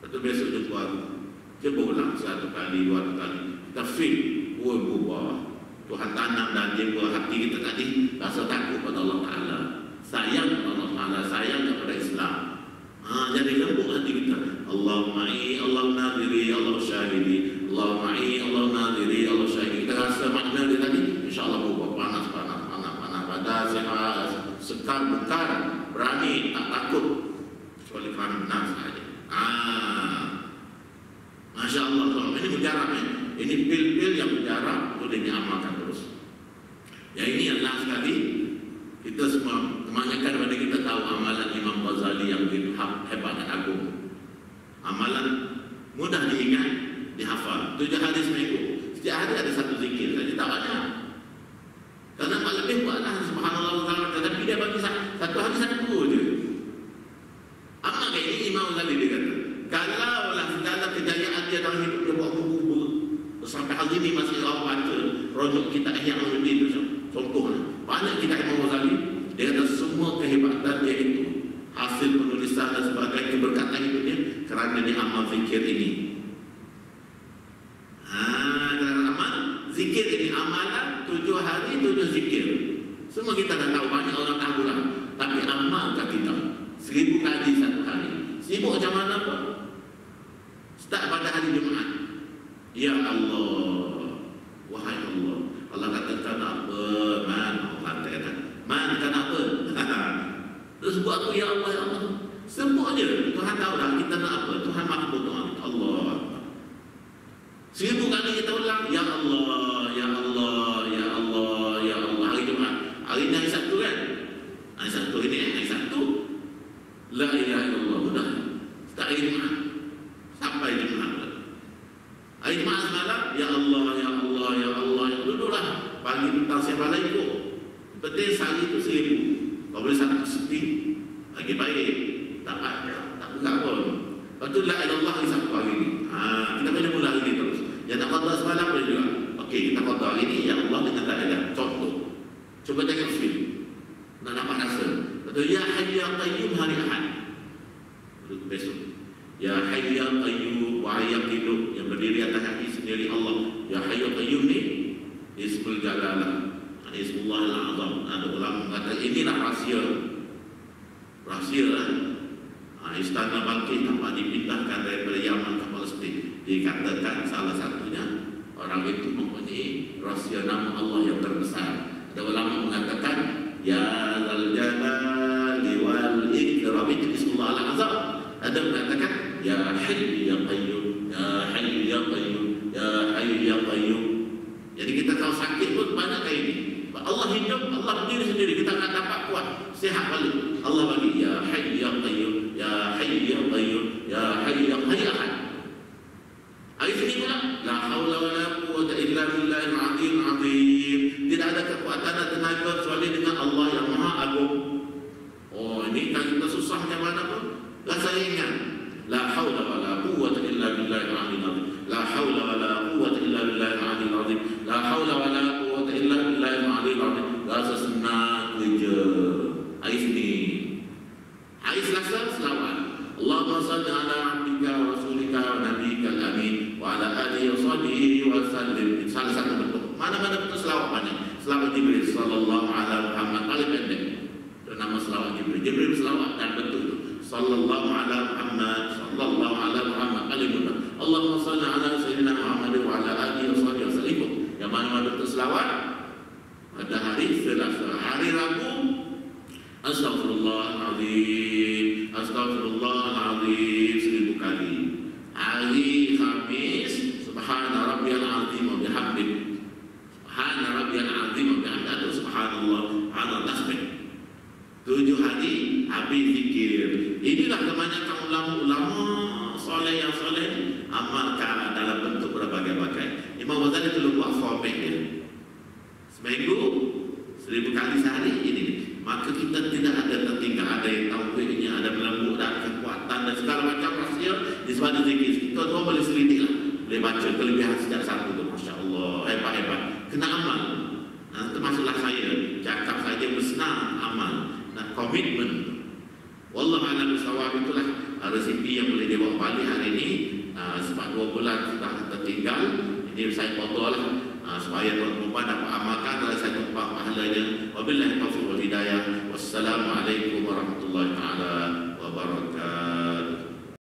Lepas besok jumpa aku, cuba ulang 1 kali, 2 kali. Kita feel, berubah. Tuhan tanam dan jiwa hati kita tadi rasa takut pada Allah Ta'ala, sayang kepada Allah Ta'ala, sayang kepada Islam. Jadi lembut hati kita. Allah ma'i, Allah nadiri, Allah syahidi, Allah ma'i, Allah nadiri, Allah syahidi. Kita rasa makna dia tadi, insyaAllah berubah. Panas, pada sehat, sekar, bukar, berani, tak takut, kecuali kerana benar sahaja. Masya Allah, ini mujarab ya. Ini pil-pil yang mujarab untuk diamalkan terus. Ya ini adalah sekali kita semua kebanyakan pada kita tahu amalan Imam Ghazali yang begitu hebat dan agung. Amalan mudah diingat, dihafal. 7 hari seminggu. Setiap hari ada 1 zikir saja, tak banyak. Karena lebih buatlah subhanallah ta'ala, tetapi dia bagi 1 hari 1 je. Apa kayak ini Imam Ghazali dia kata, kalaulah segala kejayaan dia dalam hidup dia buat buku sampai hari ini masih orang baca produk kita Ihya Ulumuddin itu contohnya. Banyak kita Imam Ghazali, dia kata semua kehebatan dia itu hasil penulisan dan sebagainya, keberkatan hidupnya kerana dia amal zikir ini. Kerana amal zikir ini, amalan 7 hari 7 zikir. Semua kita dah tahu, banyak orang tahu lah. Tapi amalkan kita 1000 kali 1 hari. Sibuk macam mana pun. Start pada hari Jumaat. Ya Allah, wahai Allah. Allah katakan apa? Man, Allah katakan. Man, kenapa? Terus buat aku, ya Allah, ya Allah. Sebut je. Tuhan tahu dah kita nak apa. Tuhan mampu doa. Allah. 1000 kali kita ulang. Ya Allah, ya Allah, ya Allah, ya Allah. Hari Jumaat. Hari ini hari Sabtu kan? Hari Sabtu ini, hari Sabtu. La ilaha illallah. Mudah. Start hari Jumaat. Sampai Jumaat. Hari Jumaat semalam, ya Allah, ya Allah, ya Allah. Duduklah. Pagi petang siap balik ikut. Penting sehari itu 1000. Kalau boleh satu sepi, lagi baik. Tak ada, tak bergerak pun. Lepas tu la ilallah hari Sabtu hari ini. Kita boleh mula hari ini terus. Yang tak qadar semalam boleh juga. Okey, kita qadar hari ini, ya Allah dengan la ilallah. Contoh. Cuba tengok film. Nak dapat rasa. Betul, ya Hayy ya Qayyum hari Ahad. Besok. Ya Hayy ya Qayyum, wahai yang hidup, yang berdiri atas kaki sendiri Allah. Ya Hayy ya Qayyum ni Ismul Jalalah, Ismullah Al-Azam. Ada ulama mengatakan inilah rahsia. Rahsia lah. Istana Balkis tanpa dipindahkan daripada Yaman ke Palestin. Dikatakan salah satunya orang itu mempunyai rahsia nama Allah yang terbesar. Ada ulama mengatakan Ya Zal Jalali wal Ikram, itu Ismullah Al-Azam. Ada mengatakan Ya Hayy ya Qayyum, Ya Hayy ya Qayyum, Ya Hayy ya Qayyum. Jadi kita kalau sakit pun banyak kayak ini. Allah hidup, Allah berdiri sendiri, kita akan dapat kuat, sihat balik. Allah bagi Ya Hayy ya Qayyum, Ya Hayy ya Qayyum, Ya Hayy ya Hayy Ahad. Hari sini pula La haula billahil aliyyil azim. La haula wala quwwata illa billahil aliyyil azim. La haula wala quwwata illa billahil aliyyil azim. Rasa senang je. Ais ni. Ais rasa selawat. Allahumma salli ala abdika wa rasulika wa nabiyyika al-amin wa ala alihi wa sahbihi wa sallim. Salah satu bentuk. Mana-mana bentuk selawat banyak. Selawat Jibril sallallahu ala Muhammad, paling pendek. Itu nama selawat Jibril. Jibril selawat dan betul itu. Sallallahu ala Muhammad, sallallahu ala Muhammad, paling mudah. Allahumma salli ala sayyidina Muhammad wa ala alihi wa sahbihi wa sallim. Yang mana-mana bentuk selawat pada hari Selasa, hari Rabu, Astaghfirullahaladzim, Astaghfirullahaladzim 1000 kali. Hari Khamis, Subhana Rabbiyal Azim wa bihamdih, Subhana Rabbiyal Azim wa bihamdih, Subhanallah, Subhanallah tasbih. 7 hari habis zikir. Inilah kebanyakan ulama-ulama soleh yang soleh amalkan dalam bentuk berbagai-bagai. Imam Ghazali itu buat format dia. Seminggu 1000 kali sehari ini. Maka kita tidak ada tertinggal. Ada yang tauhidnya, ada melembut, ada kekuatan dan segala macam rahsia di sebalik zikir. Kita semua boleh selidiklah, boleh baca kelebihan sejak satu tu. Masya Allah, hebat-hebat. Kena amal. Nah, termasuklah saya cakap saja bersenang amal dan komitmen. Wallahu a'lam bishawab. Itulah resipi yang boleh dibawa balik hari ini. Sebab 2 bulan sudah tertinggal. Ini saya potong supaya tuan-tuan dapat amalkan dan saya dapat pahalanya. Wabillahi taufiq wal hidayah. Wassalamualaikum warahmatullahi wabarakatuh.